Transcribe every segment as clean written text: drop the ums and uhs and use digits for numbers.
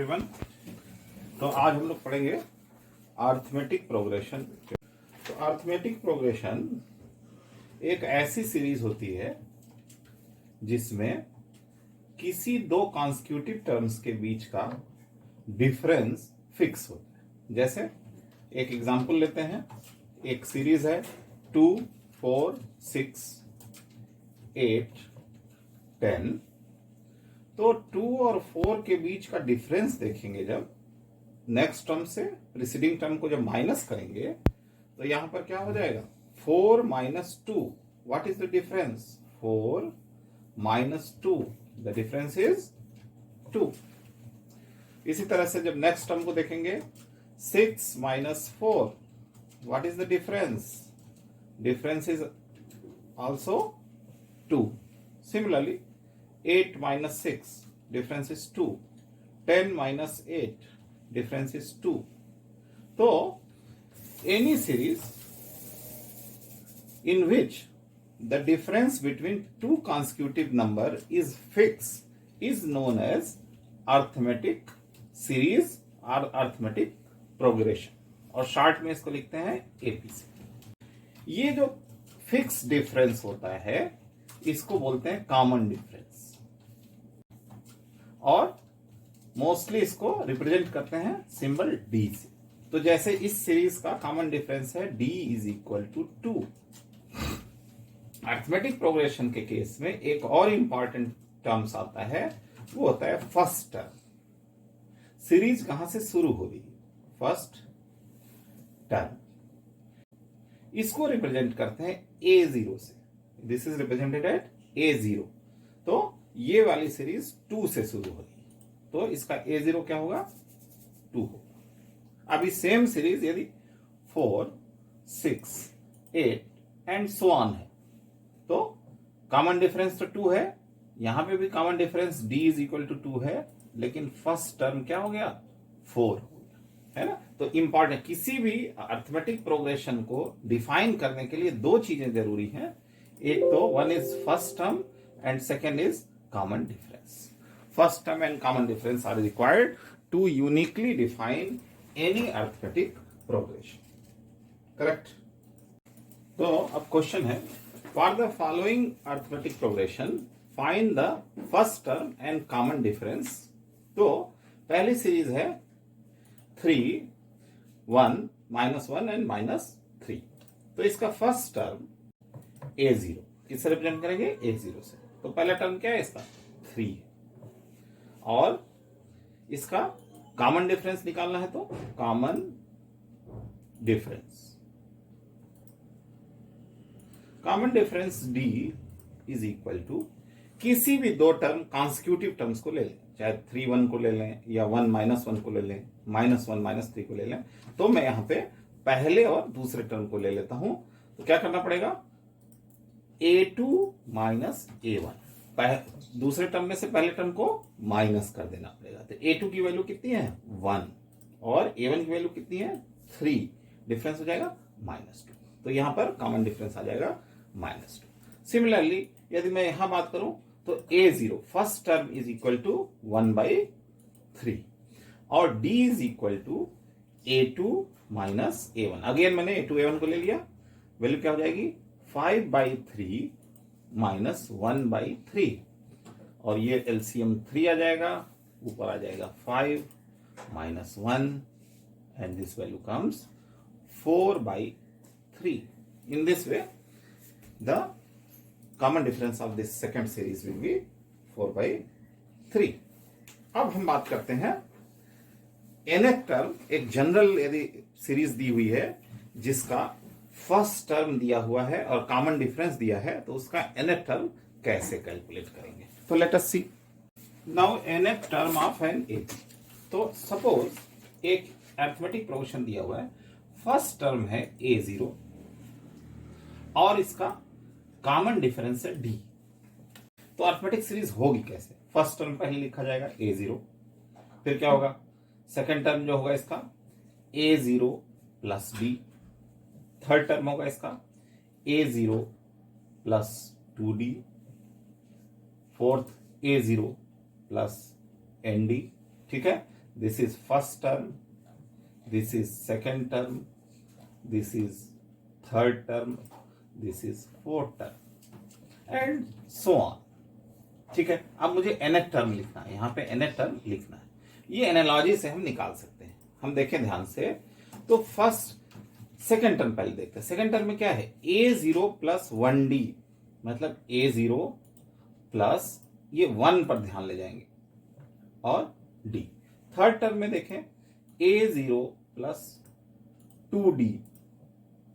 Everyone. तो आज हम लोग पढ़ेंगे अरिथमेटिक प्रोग्रेशन। तो अरिथमेटिक प्रोग्रेशन एक ऐसी सीरीज होती है जिसमें किसी दो कॉन्स्टिट्यूटिव टर्म्स के बीच का डिफरेंस फिक्स होता है। जैसे एक एग्जांपल लेते हैं, एक सीरीज है 2, 4, 6, 8, 10। तो 2 और 4 के बीच का डिफरेंस देखेंगे जब नेक्स्ट टर्म से प्रीसीडिंग टर्म को जब माइनस करेंगे तो यहां पर क्या हो जाएगा, 4 minus 2। What is the difference? 4 minus 2, the difference is 2। इसी तरह से जब नेक्स्ट टर्म को देखेंगे 6 minus 4, what is the difference? Difference is also 2। Similarly, 8 minus 6, difference is 2. 10 minus 8, difference is 2. So, any series in which the difference between two consecutive number is fixed is known as arithmetic series or arithmetic progression, और short में इसको लिखते हैं APC. ये जो fix difference होता है इसको बोलते हैं कॉमन डिफरेंस, और मोस्टली इसको रिप्रेजेंट करते हैं सिंबल डी से। तो जैसे इस सीरीज का कॉमन डिफरेंस है d is equal to 2। Arithmetic progression के केस में एक और इंपॉर्टेंट टर्म्स आता है, वो होता है फर्स्ट टर्म। सीरीज कहां से शुरू होगी? First term. इसको रिप्रेजेंट करते हैं a0 से। This is represented at a0। तो ये वाली सीरीज 2 से शुरू होगी, तो इसका a0 क्या होगा? 2 होगा। अभी सेम सीरीज यदि 4, 6, 8 एंड सो ऑन है, तो कॉमन डिफरेंस तो 2 है, यहां पे भी common difference d is equal to 2 है, लेकिन फर्स्ट टर्म क्या हो गया? 4 हो गया, है ना। तो इंपॉर्टेंट, किसी भी अरिथमेटिक प्रोग्रेशन को डिफाइन करने के लिए दो चीजें जरूरी हैं। एक तो one is first term and second is common difference. First term and common difference are required to uniquely define any arithmetic progression. Correct? तो अब क्वेश्चन है, for the following arithmetic progression find the first term and common difference. तो पहली series है 3, 1, -1 and -3। तो इसका first term a0 किससे represent करेंगे? a0 से। तो पहला टर्म क्या है इसका? 3 है, और इसका कॉमन डिफरेंस निकालना है, तो common difference d is equal to किसी भी दो टर्म कॉन्सिक्यूटिव टर्म्स को ले लें, चाहे 3 1 को ले लें या 1 -1 को ले लें, -1 -3 को ले लें। तो मैं यहां पे पहले और दूसरे टर्म को ले लेता हूं। तो क्या करना पड़ेगा? a2 minus a1, दूसरे टर्म में से पहले टर्म को माइनस कर देना पड़ेगा। तो a2 की वैल्यू कितनी है? 1, और a1 की वैल्यू कितनी है? 3। डिफरेंस हो जाएगा -2। तो यहां पर कॉमन डिफरेंस आ जाएगा -2। सिमिलरली यदि मैं यहां बात करूं तो a0 first term is equal to 1/3, और d is equal to a2 minus a1। Again मैंने a2 a1 को ले लिया, वैल्यू क्या हो जाएगी? 5/3 माइनस 1/3, और ये एलसीएम 3 आ जाएगा, ऊपर आ जाएगा 5 minus 1, and this value comes 4/3। In this way the common difference of this second series will be 4/3। अब हम बात करते हैं nth टर्म। एक जनरल यदि सीरीज दी हुई है जिसका फर्स्ट टर्म दिया हुआ है और कॉमन डिफरेंस दिया है, तो उसका nth टर्म कैसे कैलकुलेट करेंगे? तो let us see. Now nth term of an A. तो सपोज एक अरिथमेटिक प्रोग्रेशन दिया हुआ है, फर्स्ट टर्म है a0 और इसका कॉमन डिफरेंस है d। तो अरिथमेटिक सीरीज होगी कैसे? फर्स्ट टर्म पहले लिखा जाएगा a0, फिर क्या होगा? सेकेंड टर्म जो होगा इसका a0 plus d, third term होगा इसका a0 plus 2d, fourth a0 plus nd, ठीक है। This is first term, this is second term, this is third term, this is fourth term and so on. ठीक है, अब मुझे nth term लिखना है, यहां पे nth टर्म लिखना है। ये एनालॉजी से हम निकाल सकते हैं। हम देखें ध्यान से, तो फर्स्ट सेकेंड टर्म पहले देखते हैं। सेकेंड टर्म में क्या है, a0 प्लस 1d, मतलब a0 प्लस ये 1 पर ध्यान ले जाएंगे और d। थर्ड टर्म में देखें a0 प्लस 2d,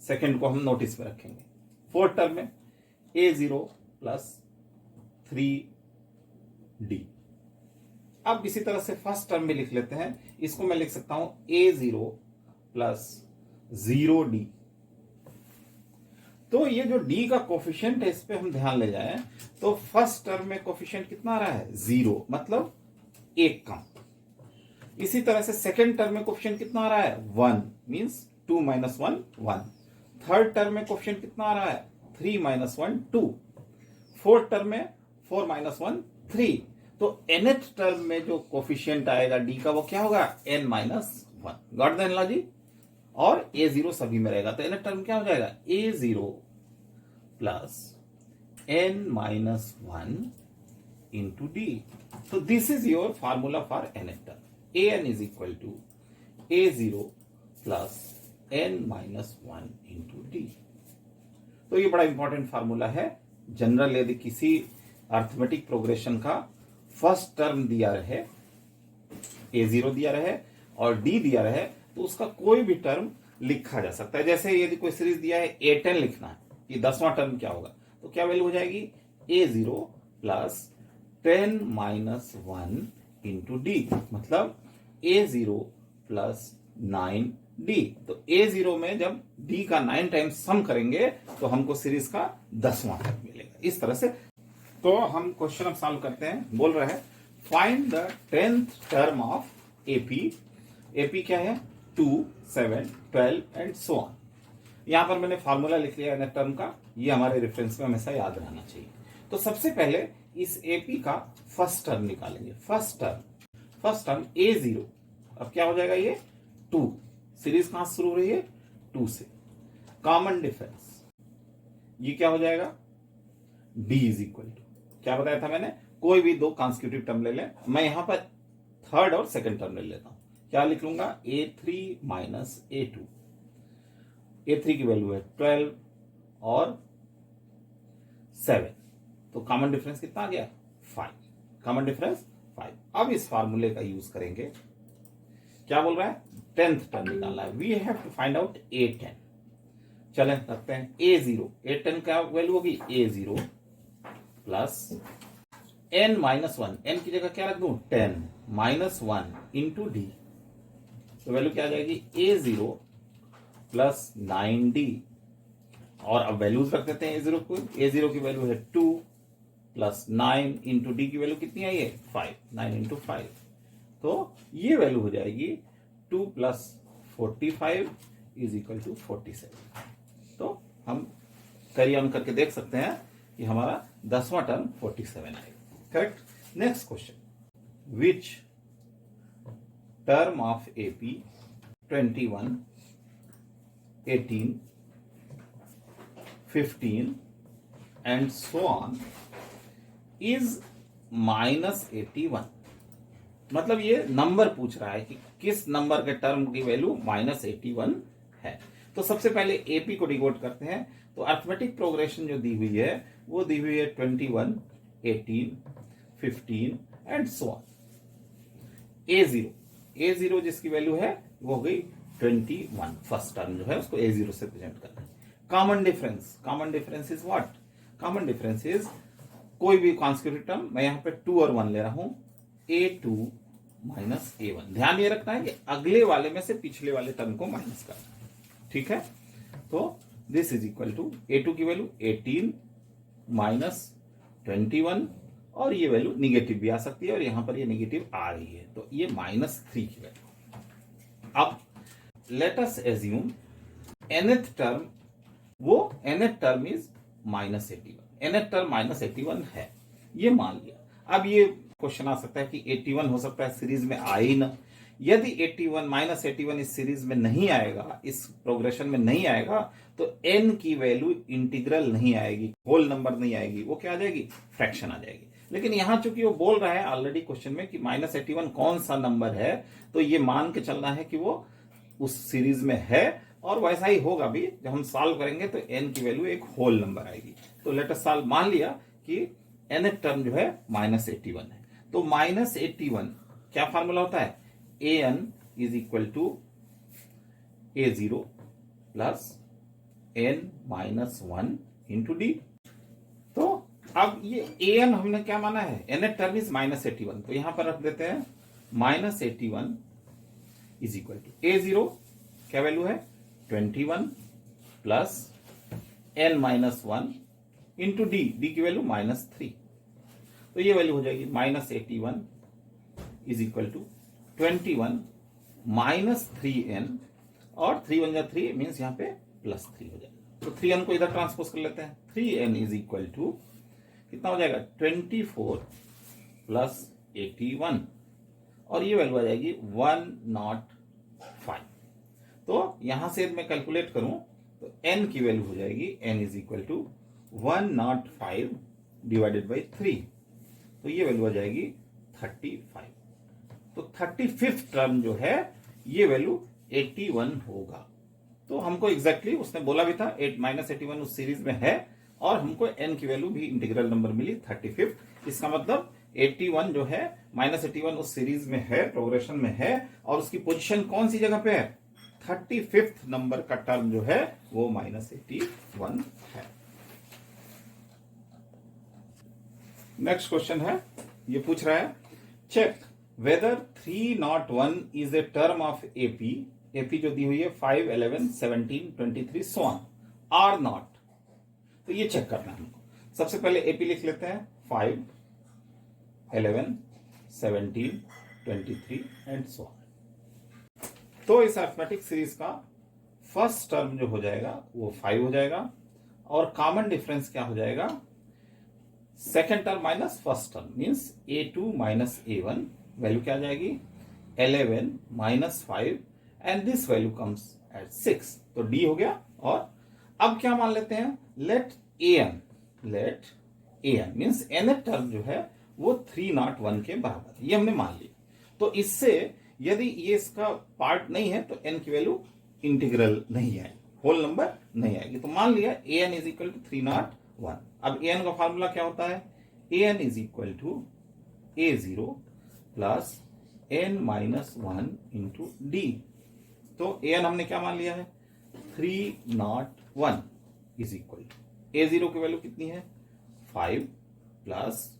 सेकेंड को हम नोटिस में रखेंगे। फोर्थ टर्म में a0 प्लस 3d। अब इसी तरह से फर्स्ट टर्म में लिख लेते हैं, इसको मैं लिख सकता हूं a0 प्लस 0d। तो ये जो d का कोफिशिएंट है, इस पे हम ध्यान ले जाएं तो फर्स्ट टर्म में कोफिशिएंट कितना आ रहा है, 0, मतलब 1 कम। इसी तरह से सेकेंड टर्म में कोफिशिएंट कितना आ रहा है, 1, मींस 2 माइनस 1 1। थर्ड टर्म में कोफिशिएंट कितना आ रहा है, 3 माइनस 1 2। फोर्थ टर्म में 4 माइनस 1 3। तो nth टर्म में जो कोफिशिएंट आएगा d का, वो क्या होगा, n minus 1। Got the analogy. और a0 सभी में रहेगा, तो nth टर्म क्या हो जाएगा, a0 plus n minus 1 into d। तो this is your formula for nth term. an is equal to a0 plus n minus 1 into d। तो ये बड़ा इंपॉर्टेंट फार्मूला है। जनरल यदि किसी अर्थमेटिक प्रोग्रेशन का फर्स्ट टर्म दिया रहे, a0 दिया रहे और d दिया रहे, तो उसका कोई भी टर्म लिखा जा सकता है। जैसे यदि कोई सीरीज दिया है a10 लिखना है, कि 10वां टर्म क्या होगा, तो क्या वैल्यू हो जाएगी, a0 plus 10 minus 1 into d, मतलब a0 प्लस 9d। तो a0 में जब d का 9 टाइम्स सम करेंगे तो हमको सीरीज का 10वां टर्म मिलेगा। इस तरह से तो हम क्वेश्चन अब सॉल्व करते हैं। बोल रहे हैं find the 10th term of AP। AP क्या है, 2 7 12 एंड सो ऑन। यहां पर मैंने फार्मूला लिख लिया nth टर्म का, ये हमारे रेफरेंस में हमेशा याद रहना चाहिए। तो सबसे पहले इस AP का फर्स्ट टर्म निकालेंगे। फर्स्ट टर्म a0, अब क्या हो जाएगा, ये 2। सीरीज कहां से शुरू हो रही है, 2 से। कॉमन डिफरेंस, ये क्या हो जाएगा, d इज इक्वल टू, क्या बताया था मैंने, कोई भी 2 कॉन्स्टिट्यूटिव टर्म ले लें। मैं यहां पर थर्ड और सेकंड टर्म ले लेता हूं। क्या लिख लूंगा, a3 माइनस a2। a3 की वैल्यू है 12 और 7, तो कॉमन डिफरेंस कितना आ गया, 5। Common difference 5। अब इस फार्मूले का यूज करेंगे। क्या बोल रहा है, 10th टर्म निकालना है। We have to find out a10। चलें करते हैं। a0, a10 का वैल्यू होगी a0 plus n minus 1, n की जगह क्या रख दूं, 10 माइनस 1 इंटू d। तो वैल्यू क्या आ जाएगी, a0 प्लस 9d। और अब वैल्यूज रख देते हैं a0 को। a0 की वैल्यू है 2 प्लस 9 इंटू d की वैल्यू कितनी आई है, 5। 9 इंटू 5, तो ये वैल्यू हो जाएगी 2 प्लस 45 इज इक्वल टू 47। तो हम कैरी ऑन करके देख सकते हैं कि हमारा 10वां टर्म 47 आएगा। Correct. Next question, which term of AP 21 18 15 and so on is minus 81। मतलब ये नंबर पूछ रहा है कि किस नंबर के टर्म की वैल्यू माइनस 81 है। तो सबसे पहले AP को डिकोड करते हैं। तो अर्थमेटिक प्रोग्रेशन जो दी हुई है वो दी हुई है 21 18 15 एंड सो ऑन। A0 जिसकी वैल्यू है वो हो गई 21। फर्स्ट टर्म जो है उसको A0 से प्रेजेंट करना है। Common difference is what, common difference is कोई भी कॉन्स्टिट्यूटिव टर्म, मैं यहां पे 2 और 1 ले रहा हूं, A2 माइनस A1। ध्यान ये रखना है कि अगले वाले में से पिछले वाले टर्म को माइनस करना है। ठीक है, तो this is equal to A2 की वैल्यू 18 माइनस 21, और ये वैल्यू निगेटिव भी आ सकती है और यहां पर ये निगेटिव आ रही है, तो ये -3 की वैल्यू। अब let us assume nth term, वो nth term is -81। nth term -81 है, ये मान लिया। अब ये क्वेश्चन आ सकता है कि 81 हो सकता है सीरीज में आ ही ना, यदि 81 माइनस 81 इस सीरीज में नहीं आएगा, इस प्रोग्रेशन में नहीं आएगा, तो n की वैल्यू इंटीग्रल नहीं आएगी, होल नंबर नहीं आएगी, वो क्या आ जाएगी, फ्रैक्शन आ जाएगी। लेकिन यहां चूंकि वो बोल रहा है ऑलरेडी क्वेश्चन में कि माइनस 81 कौन सा नंबर है, तो ये मान के चलना है कि वो उस सीरीज में है, और वैसा ही होगा भी। जब हम सॉल्व करेंगे तो n की वैल्यू एक होल नंबर आएगी। तो लेट अस सॉल्व, मान लिया कि nth टर्म जो है माइनस 81 है, तो माइनस 81 क्या फार्मूला होता है, an is equal to a0 plus n minus 1 into D. तो अब ये an हमने क्या माना है, nth टर्म इज माइनस 81, तो यहां पर रख देते हैं minus 81 is equal to a0 क्या वैल्यू है 21 plus n minus 1 into d, d की वैल्यू माइनस 3। तो ये वैल्यू हो जाएगी minus 81 is equal to 21 minus 3n, और 3 1 3 मीन्स यहाँ पे प्लस 3 हो जाएगा। तो 3n को इधर ट्रांसपोज कर लेते हैं, 3n इज इक्वल टू कितना हो जाएगा 24 प्लस 81, और ये वैल्यू आ जाएगी 105। तो यहां से मैं कैलकुलेट करूं तो n की वैल्यू हो जाएगी n is equal to 105 divided by 3, तो ये वैल्यू आ जाएगी 35। तो 35th टर्म जो है ये वैल्यू 81 होगा। तो हमको एग्जैक्टली उसने बोला भी था माइनस 81 उस सीरीज में है, और हमको n की वैल्यू भी इंटीग्रल नंबर मिली 35। इसका मतलब 81 जो है माइनस 81 उस सीरीज में है, प्रोग्रेशन में है, और उसकी पोजीशन कौन सी जगह पे है, 35th नंबर का टर्म जो है वो माइनस 81 है। नेक्स्ट क्वेश्चन है, ये पूछ रहा है check whether 301 is a term of AP, AP जो दी हुई है 5 11 17 23 सो ऑन आर नॉट। तो ये चेक करना है हमको। सबसे पहले एपी लिख लेते हैं 5 11 17 23 एंड सो ऑन। तो इस अरिथमेटिक सीरीज का फर्स्ट टर्म जो हो जाएगा वो 5 हो जाएगा, और कॉमन डिफरेंस क्या हो जाएगा, second term minus first term means a2 minus a1, value क्या आ जाएगी 11 minus 5, and this value comes at 6, तो d हो गया। और अब क्या मान लेते हैं, let an means nth term जो है वो 301 के बराबर है, ये हमने मान लिया। तो इससे यदि ये इसका पार्ट नहीं है तो n की वैल्यू इंटीग्रल नहीं आएगी, होल नंबर नहीं आएगी। तो मान लिया an इज इक्वल टू 301। अब an का फार्मूला क्या होता है, an is equal to a0 plus n minus 1 into D. तो an हमने क्या मान लिया है 301 इज इक्वल टू a0 की वैल्यू कितनी है 5 प्लस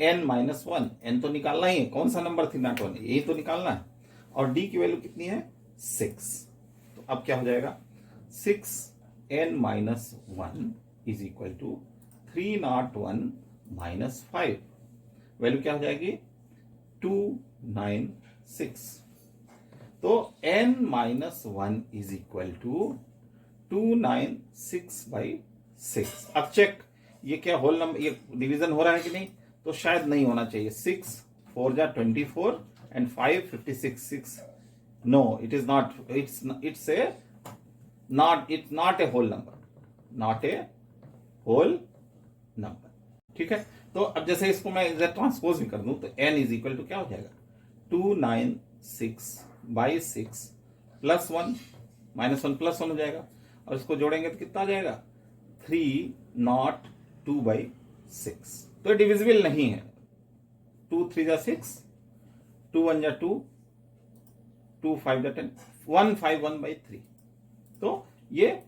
n माइनस 1, n तो निकालना ही है, कौन सा नंबर 301 यही तो निकालना है, और d की वैल्यू कितनी है 6। तो अब क्या हो जाएगा 6n minus 1 is equal to 301 minus 5, value क्या हो जाएगी 296। तो n minus 1 is equal to 296 by 6। अब चेक ये क्या होल नंबर, ये डिवीजन हो रहा है कि नहीं, तो शायद नहीं होना चाहिए। 6 4 जा 24 and 5 56 6, no it is not, it's a not, it's not a whole number, not a whole number. ठीक है, तो अब जैसे इसको मैं इधर ट्रांसपोज भी कर दूं तो n इज इक्वल टू क्या हो जाएगा 296 बाई 6 प्लस 1 माइनस 1 प्लस 1 हो जाएगा, और इसको जोड़ेंगे तो कितना आ जाएगा 302 बाई 6। तो डिविजिबल नहीं है, 2 3 जा 6, 2 1 जा 2, 2 5 जा 10, 151 बाई 3। तो ये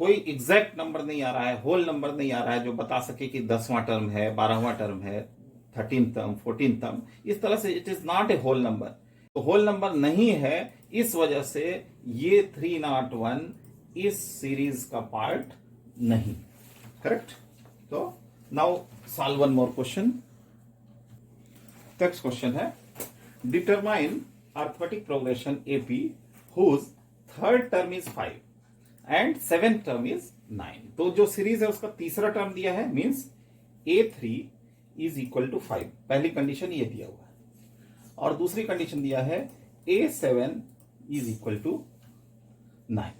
कोई एग्जैक्ट नंबर नहीं आ रहा है, होल नंबर नहीं आ रहा है जो बता सके कि 10वां टर्म है, 12वां टर्म है, 13th टर्म, 14th टर्म, इस तरह से it is not a whole number. तो होल नंबर नहीं है, इस वजह से ये 301 इस सीरीज का पार्ट नहीं, करेक्ट। तो now solve one more question. Next question है determine arithmetic progression AP whose third term is 5 and seventh term is 9। तो जो सीरीज है उसका तीसरा टर्म दिया है, means a3 is equal to 5, पहली कंडीशन ये दिया हुआ है, और दूसरी कंडीशन दिया है A7 इज इक्वल टू 9।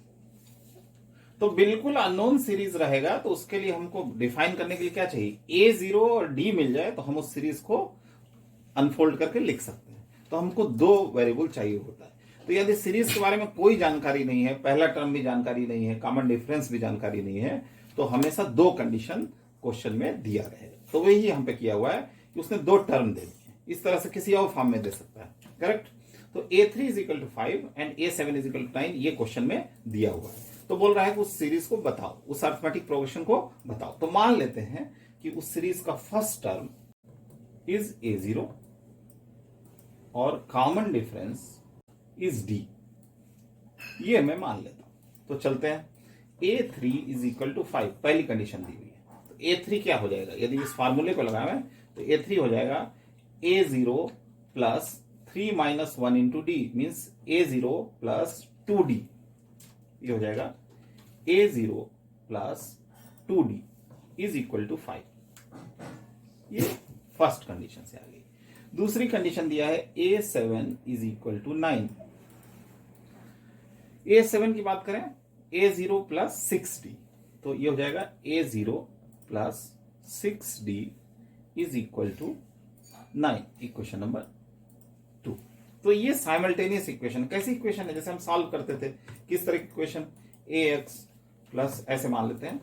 तो बिल्कुल अननोन सीरीज रहेगा तो उसके लिए हमको डिफाइन करने के लिए क्या चाहिए, A0 और D मिल जाए तो हम उस सीरीज को अनफोल्ड करके लिख सकते हैं। तो हमको दो वेरिएबल चाहिए होता है। तो यदि सीरीज के बारे में कोई जानकारी नहीं है, पहला टर्म भी जानकारी नहीं है, कॉमन डिफरेंस भी जानकारी नहीं है, तो हमेशा दो कंडीशन क्वेश्चन में दिया रहेगा। तो वही यहाँ पे किया हुआ है कि उसने दो टर्म दे दिए, इस तरह से किसी और फॉर्म में दे सकता है, करेक्ट। तो A3 is equal to 5 and A7 is equal to 9 ये क्वेश्चन में दिया हुआ है। तो बोल रहा है कि उस सीरीज को बताओ, उस अरिथमेटिक प्रोग्रेशन को बताओ। तो मान लेते हैं कि उस सीरीज का फर्स्ट टर्म इज A0 और कॉमन डिफरेंस इज D, ये मैं मान लेता हूं। तो चलते हैं, A3 इज इक्वल टू 5 पहली कंडीशन दी हुई है। तो A3 क्या हो जाएगा, यदि इस फार्मूले को लगाए तो A3 हो जाएगा A0 plus 3 minus 1 into D, means A0 plus 2D, ये हो जाएगा A0 plus 2D is equal to 5। ये फर्स्ट कंडीशन से आ गई। दूसरी कंडीशन दिया है A7 is equal to 9। A7 की बात करें, A0 प्लस 6D, तो ये हो जाएगा A0 plus 6D is equal to 9, equation number 2। तो ये साइमल्टेनियस इक्वेशन, कैसी इक्वेशन है, जैसे हम सॉल्व करते थे, किस तरह की इक्वेशन, AX प्लस ऐसे मान लेते हैं,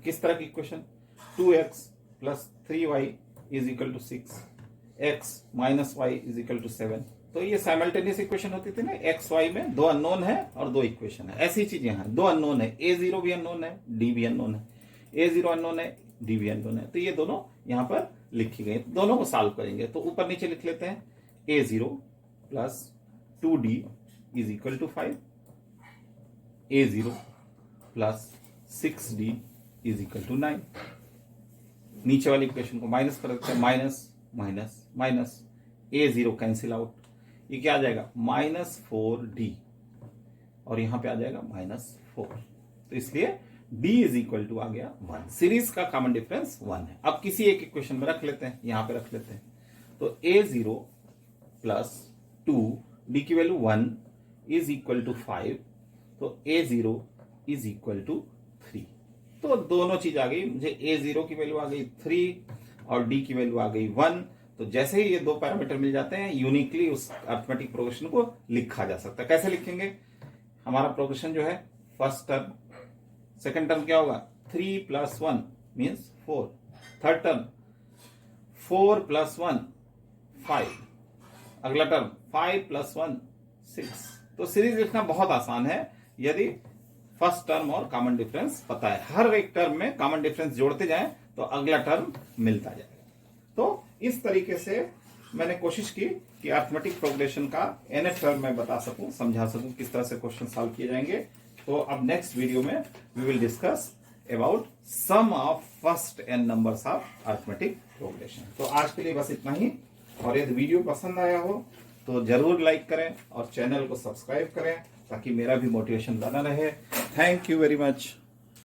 किस तरह की equation, 2x plus 3y is equal to 6, x minus y is equal to 7। तो ये साइमल्टेनियस इक्वेशन होती थी ना, एक्स वाई में दो अननोन है और दो इक्वेशन है। ऐसी चीजें हैं, दो अननोन है, A0 भी अननोन है, D भी अननोन है, A0 अननोन है, D भी अननोन है। तो ये दोनों यहां पर लिखी गई, दोनों को सॉल्व करेंगे। तो ऊपर नीचे लिख लेते हैं, A0 plus 2D is equal to 5, A0 plus 6D is equal to 9। नीचे वाली इक्वेशन को माइनस कर देते हैं, minus minus minus, A0 cancel out, ये क्या आ जाएगा, -4D, और यहां पे आ जाएगा -4। तो इसलिए D इज इक्वल टू आ गया 1। सीरीज का कॉमन डिफरेंस 1 है। अब किसी एक इक्वेशन में रख लेते हैं, यहां पे रख लेते हैं। तो A0 प्लस 2D की वैल्यू 1 इज इक्वल टू 5, तो A0 इज इक्वल टू 3। तो दोनों चीज आ गई, मुझे A0 की वैल्यू आ गई 3 और D की वैल्यू आ गई 1। तो जैसे ही ये दो पैरामीटर मिल जाते हैं, यूनिकली उस अरिथमेटिक प्रोग्रेशन को लिखा जा सकता है। कैसे लिखेंगे, हमारा प्रोग्रेशन जो है, फर्स्ट टर्म, सेकंड टर्म क्या होगा, 3 plus 1 means 4, third term 4 plus 1 5, अगला टर्म 5 प्लस 1 6। तो सीरीज लिखना बहुत आसान है यदि फर्स्ट टर्म और कॉमन डिफरेंस पता है। हर एक टर्म में कॉमन डिफरेंस जोड़ते जाएं तो अगला टर्म मिलता जाएगा। तो इस तरीके से मैंने कोशिश की कि अरिथमेटिक प्रोग्रेशन का nth टर्म मैं बता सकूं, समझा सकूं किस तरह से क्वेश्चन सॉल्व किए जाएंगे। तो अब नेक्स्ट वीडियो में we will discuss about some of first n numbers of arithmetic progression. तो आज के लिए बस इतना ही, और यदि वीडियो पसंद आया हो तो जरूर लाइक करें और चैनल को सब्सक्राइब करें ताकि मेरा भी मोटिवेशन बना रहे। Thank you very much.